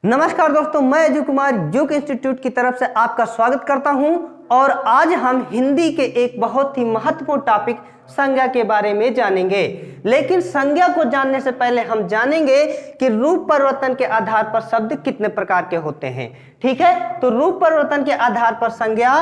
नमस्कार दोस्तों, मैं अजय कुमार योग इंस्टीट्यूट की तरफ से आपका स्वागत करता हूं और आज हम हिंदी के एक बहुत ही महत्वपूर्ण टॉपिक संज्ञा के बारे में जानेंगे। लेकिन संज्ञा को जानने से पहले हम जानेंगे कि रूप परिवर्तन के आधार पर शब्द कितने प्रकार के होते हैं। ठीक है, तो रूप परिवर्तन के आधार पर संज्ञा,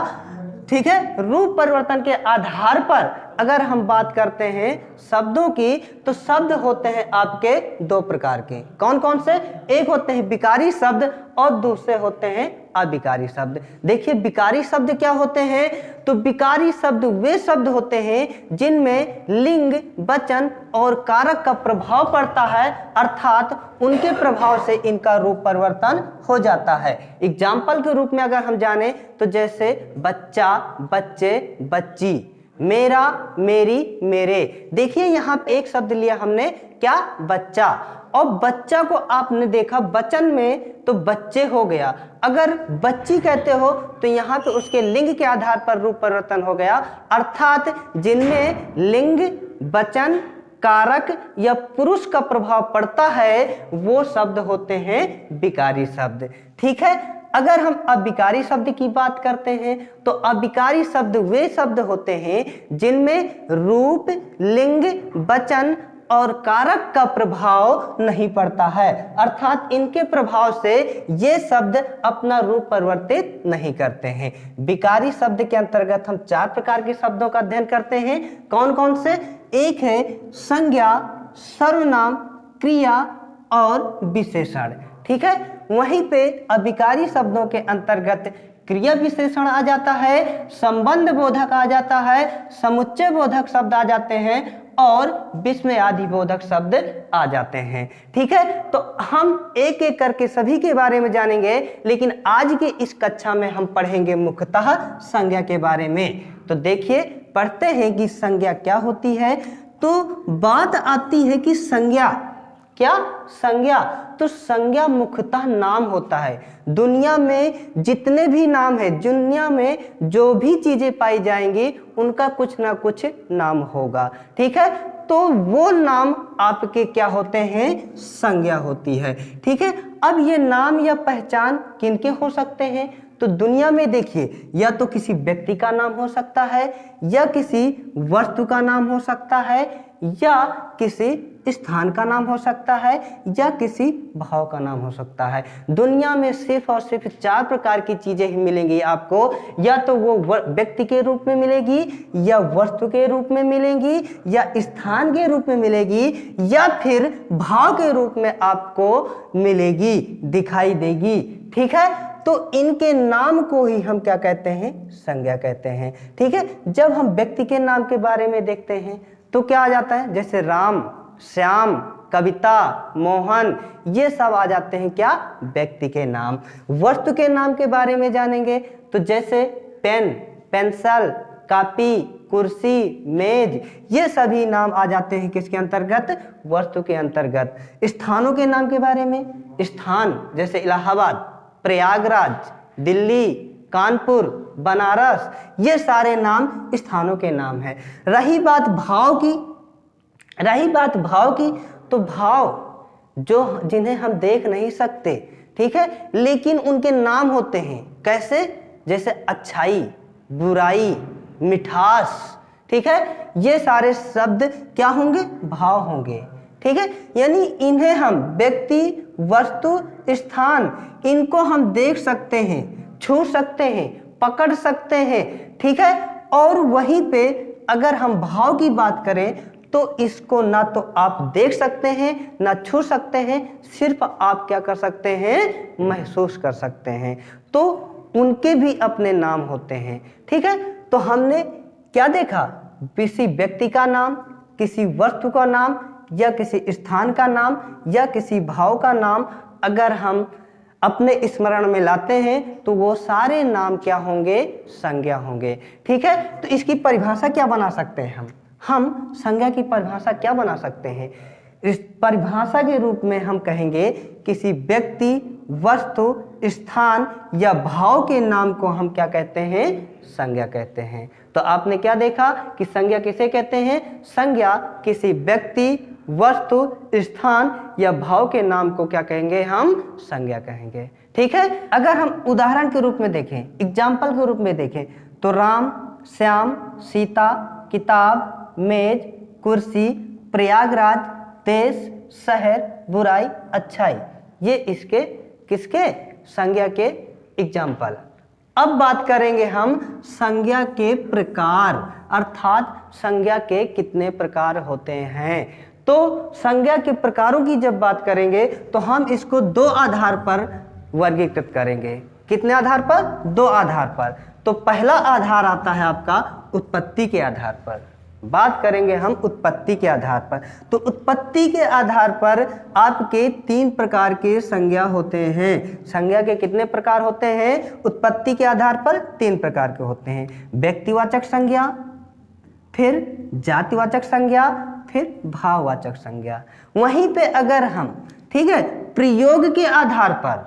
ठीक है, रूप परिवर्तन के आधार पर अगर हम बात करते हैं शब्दों की, तो शब्द होते हैं आपके दो प्रकार के। कौन कौन से? एक होते हैं विकारी शब्द और दूसरे होते हैं अविकारी शब्द। देखिए विकारी शब्द क्या होते हैं, तो विकारी शब्द वे शब्द होते हैं जिनमें लिंग, वचन और कारक का प्रभाव पड़ता है, अर्थात उनके प्रभाव से इनका रूप परिवर्तन हो जाता है। एग्जाम्पल के रूप में अगर हम जाने तो जैसे बच्चा, बच्चे, बच्ची, मेरा, मेरी, मेरे। देखिए यहाँ पे एक शब्द लिया हमने, क्या? बच्चा। और बच्चा को आपने देखा वचन में तो बच्चे हो गया। अगर बच्ची कहते हो तो यहाँ पे उसके लिंग के आधार पर रूप परिवर्तन हो गया, अर्थात जिनमें लिंग, वचन, कारक या पुरुष का प्रभाव पड़ता है वो शब्द होते हैं विकारी शब्द। ठीक है, अगर हम अविकारी शब्द की बात करते हैं तो अविकारी शब्द वे शब्द होते हैं जिनमें रूप, लिंग, वचन और कारक का प्रभाव नहीं पड़ता है, अर्थात इनके प्रभाव से ये शब्द अपना रूप परिवर्तित नहीं करते हैं। विकारी शब्द के अंतर्गत हम 4 प्रकार के शब्दों का अध्ययन करते हैं। कौन कौन से? एक है संज्ञा, सर्वनाम, क्रिया और विशेषण। ठीक है, वहीं पे अविकारी शब्दों के अंतर्गत क्रिया विशेषण आ जाता है, संबंध बोधक आ जाता है, समुच्चय बोधक शब्द आ जाते हैं और विस्मय आदि बोधक शब्द आ जाते हैं। ठीक है, तो हम एक एक करके सभी के बारे में जानेंगे, लेकिन आज की इस कक्षा में हम पढ़ेंगे मुख्यतः संज्ञा के बारे में। तो देखिए, पढ़ते हैं कि संज्ञा क्या होती है। तो बात आती है कि संज्ञा क्या? संज्ञा, तो संज्ञा मुख्यतः नाम होता है। दुनिया में जितने भी नाम है, दुनिया में जो भी चीजें पाई जाएंगी उनका कुछ ना कुछ नाम होगा। ठीक है, तो वो नाम आपके क्या होते हैं? संज्ञा होती है। ठीक है, अब ये नाम या पहचान किनके हो सकते हैं? तो दुनिया में देखिए, या तो किसी व्यक्ति का नाम हो सकता है, या किसी वस्तु का नाम हो सकता है, या किसी स्थान का नाम हो सकता है, या किसी भाव का नाम हो सकता है। दुनिया में सिर्फ और सिर्फ 4 प्रकार की चीजें ही मिलेंगी आपको, या तो वो व्यक्ति के रूप में मिलेगी, या वस्तु के रूप में मिलेंगी, या स्थान के रूप में मिलेगी, या फिर भाव के रूप में आपको मिलेगी, दिखाई देगी। ठीक है, तो इनके नाम को ही हम क्या कहते हैं? संज्ञा कहते हैं। ठीक है, जब हम व्यक्ति के नाम के बारे में देखते हैं तो क्या आ जाता है? जैसे राम, श्याम, कविता, मोहन, ये सब आ जाते हैं क्या? व्यक्ति के नाम। वस्तु के नाम के बारे में जानेंगे तो जैसे पेन, पेंसिल, कॉपी, कुर्सी, मेज, ये सभी नाम आ जाते हैं किसके अंतर्गत? वस्तु के अंतर्गत। स्थानों के नाम के बारे में, स्थान जैसे इलाहाबाद, प्रयागराज, दिल्ली, कानपुर, बनारस, ये सारे नाम स्थानों के नाम हैं। रही बात भाव की, तो भाव जो जिन्हें हम देख नहीं सकते, ठीक है, लेकिन उनके नाम होते हैं। कैसे? जैसे अच्छाई, बुराई, मिठास। ठीक है, ये सारे शब्द क्या होंगे? भाव होंगे। ठीक है, यानी इन्हें हम व्यक्ति, वस्तु, स्थान, इनको हम देख सकते हैं, छू सकते हैं, पकड़ सकते हैं। ठीक है, और वहीं पे अगर हम भाव की बात करें तो इसको ना तो आप देख सकते हैं, ना छू सकते हैं, सिर्फ आप क्या कर सकते हैं? महसूस कर सकते हैं। तो उनके भी अपने नाम होते हैं। ठीक है, तो हमने क्या देखा? किसी व्यक्ति का नाम, किसी वस्तु का नाम, या किसी स्थान का नाम, या किसी भाव का नाम अगर हम अपने स्मरण में लाते हैं तो वो सारे नाम क्या होंगे? संज्ञा होंगे। ठीक है, तो इसकी परिभाषा क्या बना सकते हैं हम संज्ञा की परिभाषा क्या बना सकते हैं? इस परिभाषा के रूप में हम कहेंगे किसी व्यक्ति, वस्तु, स्थान या भाव के नाम को हम क्या कहते हैं? संज्ञा कहते हैं। तो आपने क्या देखा कि संज्ञा किसे कहते हैं? संज्ञा किसी व्यक्ति, वस्तु, स्थान या भाव के नाम को क्या कहेंगे? हम संज्ञा कहेंगे। ठीक है, अगर हम उदाहरण के रूप में देखें, एग्जाम्पल के रूप में देखें तो राम, श्याम, सीता, किताब, मेज, कुर्सी, प्रयागराज, देश, शहर, बुराई, अच्छाई, ये इसके किसके? संज्ञा के एग्जाम्पल। अब बात करेंगे हम संज्ञा के प्रकार, अर्थात संज्ञा के कितने प्रकार होते हैं। तो संज्ञा के प्रकारों की जब बात करेंगे तो हम इसको दो आधार पर वर्गीकृत करेंगे। कितने आधार पर? दो आधार पर। तो पहला आधार आता है आपका उत्पत्ति के आधार पर। बात करेंगे हम उत्पत्ति के आधार पर। तो उत्पत्ति के आधार पर आपके तीन प्रकार के संज्ञा होते हैं। संज्ञा के कितने प्रकार होते हैं? उत्पत्ति के आधार पर तीन प्रकार के होते हैं। व्यक्तिवाचक संज्ञा, फिर जातिवाचक संज्ञा, फिर भाववाचक संज्ञा। वहीं पे अगर हम, ठीक है, प्रयोग के आधार पर,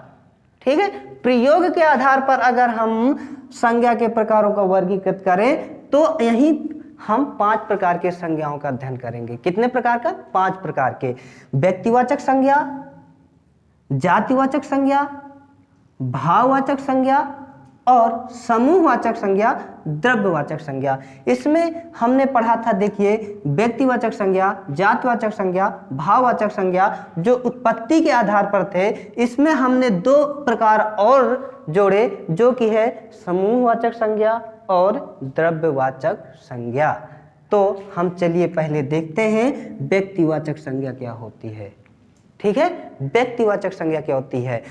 ठीक है, प्रयोग के आधार पर अगर हम संज्ञा के प्रकारों को वर्गीकृत करें तो यहीं हम 5 प्रकार के संज्ञाओं का अध्ययन करेंगे। कितने प्रकार का? 5 प्रकार के। व्यक्तिवाचक संज्ञा, जातिवाचक संज्ञा, भाववाचक संज्ञा और समूहवाचक संज्ञा, द्रव्यवाचक संज्ञा। इसमें हमने पढ़ा था, देखिए, व्यक्तिवाचक संज्ञा, जातिवाचक संज्ञा, भाववाचक संज्ञा जो उत्पत्ति के आधार पर थे। इसमें हमने 2 प्रकार और जोड़े जो कि है समूहवाचक संज्ञा और द्रव्यवाचक संज्ञा। तो हम चलिए पहले देखते हैं व्यक्तिवाचक संज्ञा क्या होती है। ठीक है, व्यक्तिवाचक संज्ञा क्या होती है?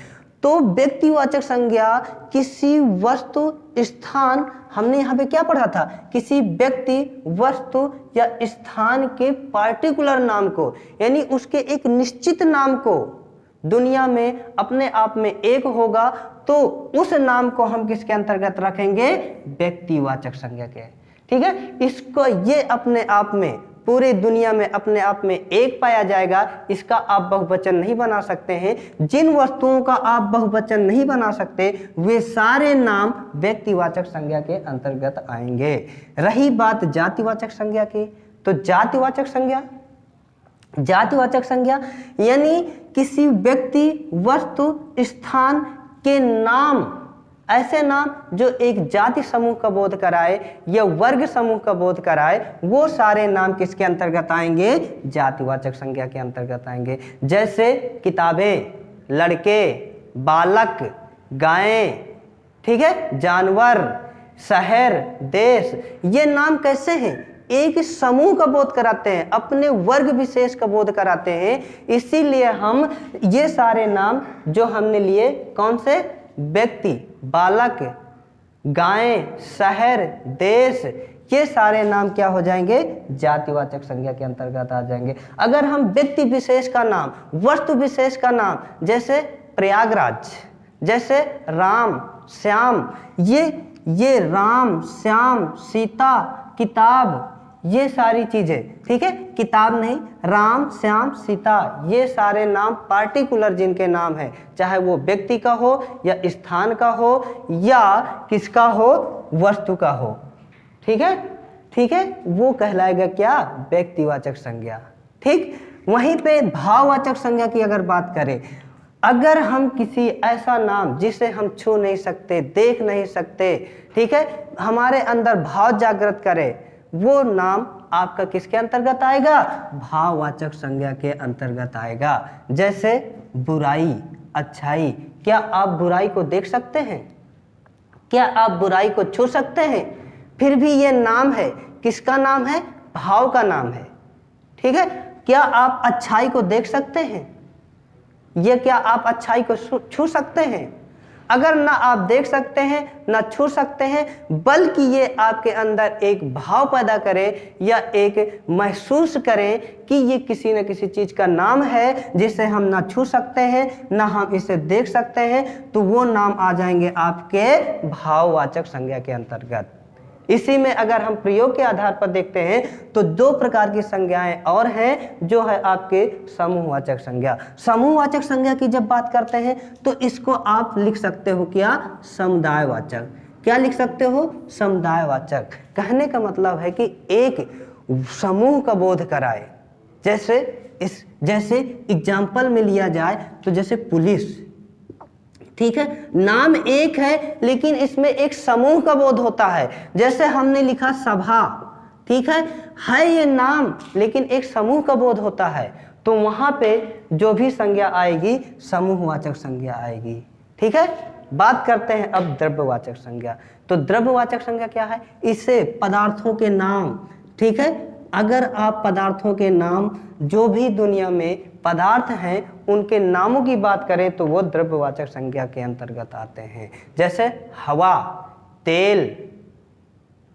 तो व्यक्तिवाचक संज्ञा किसी वस्तु, स्थान, हमने यहाँ पे क्या पढ़ा था? किसी व्यक्ति, वस्तु या स्थान के पार्टिकुलर नाम को, यानी उसके एक निश्चित नाम को दुनिया में अपने आप में एक होगा तो उस नाम को हम किसके अंतर्गत रखेंगे? व्यक्तिवाचक संज्ञा के। ठीक है, इसको ये अपने आप में पूरी दुनिया में अपने आप में एक पाया जाएगा। इसका आप बहुवचन नहीं बना सकते हैं। जिन वस्तुओं का आप बहुवचन नहीं बना सकते वे सारे नाम व्यक्तिवाचक संज्ञा के अंतर्गत आएंगे। रही बात जातिवाचक संज्ञा की, तो जातिवाचक संज्ञा यानी किसी व्यक्ति, वस्तु, स्थान के नाम, ऐसे नाम जो एक जाति समूह का बोध कराए या वर्ग समूह का बोध कराए, वो सारे नाम किसके अंतर्गत आएंगे? जातिवाचक संज्ञा के अंतर्गत आएंगे। जैसे किताबें, लड़के, बालक, गायें, ठीक है, जानवर, शहर, देश, ये नाम कैसे हैं? एक समूह का बोध कराते हैं, अपने वर्ग विशेष का बोध कराते हैं। इसीलिए हम ये सारे नाम जो हमने लिए, कौन से? व्यक्ति, बालक, गायें, शहर, देश, ये सारे नाम क्या हो जाएंगे? जातिवाचक संज्ञा के अंतर्गत आ जाएंगे। अगर हम व्यक्ति विशेष का नाम, वस्तु विशेष का नाम, जैसे प्रयागराज, जैसे राम, श्याम, ये राम, श्याम, सीता, किताब, ये सारी चीजें, ठीक है, किताब नहीं, राम, श्याम, सीता, ये सारे नाम पार्टिकुलर जिनके नाम है, चाहे वो व्यक्ति का हो या स्थान का हो या किसका हो? वस्तु का हो। ठीक है, वो कहलाएगा क्या? व्यक्तिवाचक संज्ञा। ठीक, वहीं पे भाववाचक संज्ञा की अगर बात करें, अगर हम किसी ऐसा नाम जिसे हम छू नहीं सकते, देख नहीं सकते, ठीक है, हमारे अंदर भाव जागृत करे, वो नाम आपका किसके अंतर्गत आएगा? भाववाचक संज्ञा के अंतर्गत आएगा। जैसे बुराई, अच्छाई। क्या आप बुराई को देख सकते हैं? क्या आप बुराई को छू सकते हैं? फिर भी ये नाम है, किसका नाम है? भाव का नाम है। ठीक है, क्या आप अच्छाई को देख सकते हैं? ये क्या आप अच्छाई को छू सकते हैं? अगर ना आप देख सकते हैं, ना छू सकते हैं, बल्कि ये आपके अंदर एक भाव पैदा करे या एक महसूस करें कि ये किसी न किसी चीज का नाम है जिसे हम ना छू सकते हैं, ना हम इसे देख सकते हैं, तो वो नाम आ जाएंगे आपके भाववाचक संज्ञा के अंतर्गत। इसी में अगर हम प्रयोग के आधार पर देखते हैं तो 2 प्रकार की संज्ञाएं और हैं, जो है आपके समूहवाचक संज्ञा। समूहवाचक संज्ञा की जब बात करते हैं तो इसको आप लिख सकते हो क्या? समुदायवाचक। क्या लिख सकते हो? समुदायवाचक। कहने का मतलब है कि एक समूह का बोध कराए। जैसे इस जैसे एग्जाम्पल में लिया जाए तो जैसे पुलिस, ठीक है, नाम एक है लेकिन इसमें एक समूह का बोध होता है। जैसे हमने लिखा सभा, ठीक है ये नाम लेकिन एक समूह का बोध होता है, तो वहां पे जो भी संज्ञा आएगी समूहवाचक संज्ञा आएगी। ठीक है, बात करते हैं अब द्रव्यवाचक संज्ञा। तो द्रव्यवाचक संज्ञा क्या है? इससे पदार्थों के नाम, ठीक है, अगर आप पदार्थों के नाम जो भी दुनिया में पदार्थ हैं उनके नामों की बात करें तो वो द्रव्यवाचक संज्ञा के अंतर्गत आते हैं। जैसे हवा, तेल,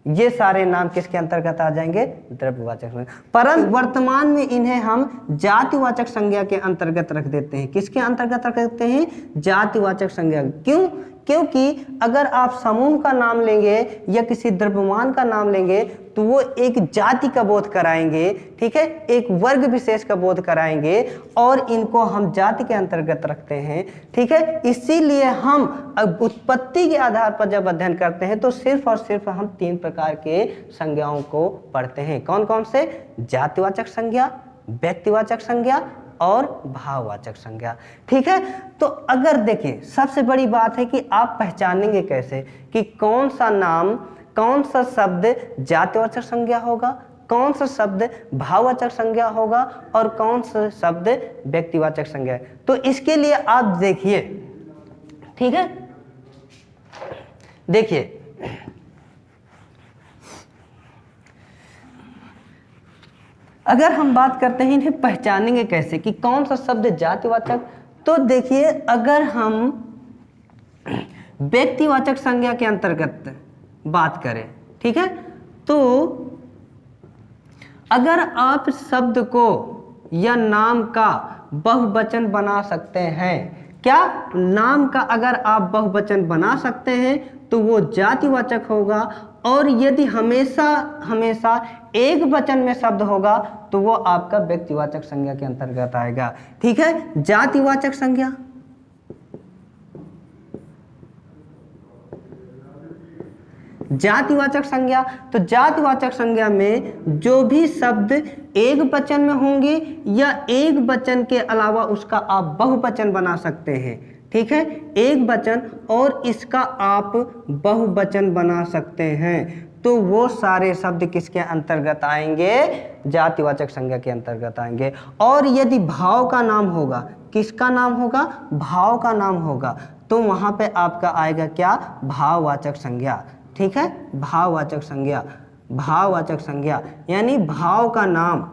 ये सारे नाम किसके अंतर्गत आ जाएंगे? द्रव्यवाचक संज्ञा। परंतु वर्तमान में इन्हें हम जातिवाचक संज्ञा के अंतर्गत रख देते हैं। किसके अंतर्गत रख देते हैं? जातिवाचक संज्ञा। क्यों? क्योंकि अगर आप समूह का नाम लेंगे या किसी द्रव्यमान का नाम लेंगे तो वो एक जाति का बोध कराएंगे, ठीक है, एक वर्ग विशेष का बोध कराएंगे और इनको हम जाति के अंतर्गत रखते हैं। ठीक है, इसीलिए हम उत्पत्ति के आधार पर जब अध्ययन करते हैं तो सिर्फ और सिर्फ हम 3 प्रकार के संज्ञाओं को पढ़ते हैं। कौन कौन से? जातिवाचक संज्ञा, व्यक्तिवाचक संज्ञा और भाववाचक संज्ञा। ठीक है, तो अगर देखिए सबसे बड़ी बात है कि आप पहचानेंगे कैसे कि कौन सा नाम, कौन सा शब्द जातिवाचक संज्ञा होगा, कौन सा शब्द भाववाचक संज्ञा होगा और कौन सा शब्द व्यक्तिवाचक संज्ञा है। तो इसके लिए आप देखिए, ठीक है, देखिए अगर हम बात करते हैं इन्हें पहचानेंगे कैसे कि कौन सा शब्द जातिवाचक, तो देखिए अगर हम व्यक्तिवाचक संज्ञा के अंतर्गत बात करें, ठीक है, तो अगर आप शब्द को या नाम का बहुवचन बना सकते हैं, क्या नाम का अगर आप बहुवचन बना सकते हैं तो वो जातिवाचक होगा, और यदि हमेशा हमेशा एक वचन में शब्द होगा तो वो आपका व्यक्तिवाचक संज्ञा के अंतर्गत आएगा। ठीक है, जातिवाचक संज्ञा, जातिवाचक संज्ञा, तो जातिवाचक संज्ञा में जो भी शब्द एक वचन में होंगे या एक वचन के अलावा उसका आप बहुवचन बना सकते हैं। ठीक है, एक वचन और इसका आप बहुवचन बना सकते हैं, तो वो सारे शब्द किसके अंतर्गत आएंगे? जातिवाचक संज्ञा के अंतर्गत आएंगे। और यदि भाव का नाम होगा, किसका नाम होगा? भाव का नाम होगा, तो वहां पे आपका आएगा क्या? भाववाचक संज्ञा। ठीक है, भाववाचक संज्ञा, भाववाचक संज्ञा यानी भाव का नाम।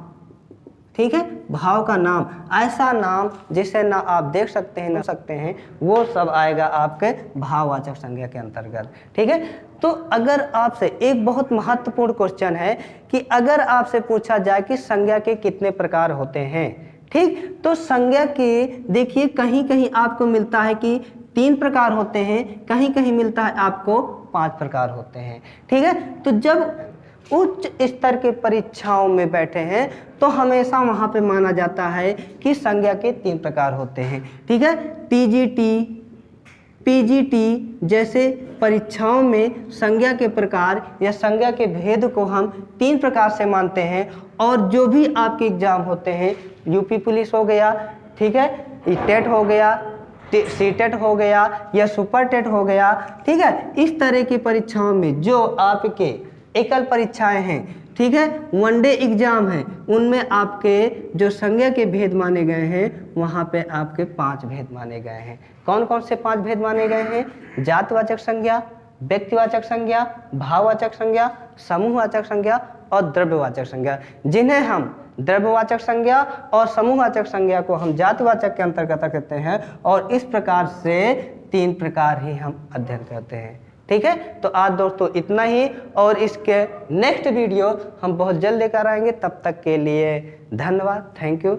ठीक है, भाव का नाम, ऐसा नाम जिसे ना आप देख सकते हैं ना सकते हैं, वो सब आएगा आपके भाववाचक संज्ञा के अंतर्गत। ठीक है, तो अगर आपसे एक बहुत महत्वपूर्ण क्वेश्चन है कि अगर आपसे पूछा जाए कि संज्ञा के कितने प्रकार होते हैं, ठीक, तो संज्ञा के देखिए कहीं कहीं आपको मिलता है कि 3 प्रकार होते हैं, कहीं कहीं मिलता है आपको 5 प्रकार होते हैं। ठीक है, तो जब उच्च स्तर के परीक्षाओं में बैठे हैं तो हमेशा वहां पे माना जाता है कि संज्ञा के 3 प्रकार होते हैं। ठीक है, टीजीटी, पीजीटी जैसे परीक्षाओं में संज्ञा के प्रकार या संज्ञा के भेद को हम 3 प्रकार से मानते हैं, और जो भी आपके एग्जाम होते हैं, यूपी पुलिस हो गया, ठीक है, टेट हो गया, सीटेट हो गया या सुपर टेट हो गया, ठीक है, इस तरह की परीक्षाओं में जो आपके एकल परीक्षाएं हैं, ठीक है, वनडे एग्जाम है, उनमें आपके जो संज्ञा के भेद माने गए हैं वहां पे आपके 5 भेद माने गए हैं। कौन कौन से 5 भेद माने गए हैं? जातिवाचक संज्ञा, व्यक्तिवाचक संज्ञा, भाववाचक संज्ञा, समूहवाचक संज्ञा और द्रव्यवाचक संज्ञा, जिन्हें हम द्रव्यवाचक संज्ञा और समूहवाचक संज्ञा को हम जातिवाचक के अंतर्गत रखते हैं, और इस प्रकार से 3 प्रकार ही हम अध्ययन करते हैं। ठीक है, तो आज दोस्तों इतना ही, और इसके नेक्स्ट वीडियो हम बहुत जल्द लेकर आएंगे। तब तक के लिए धन्यवाद, थैंक यू।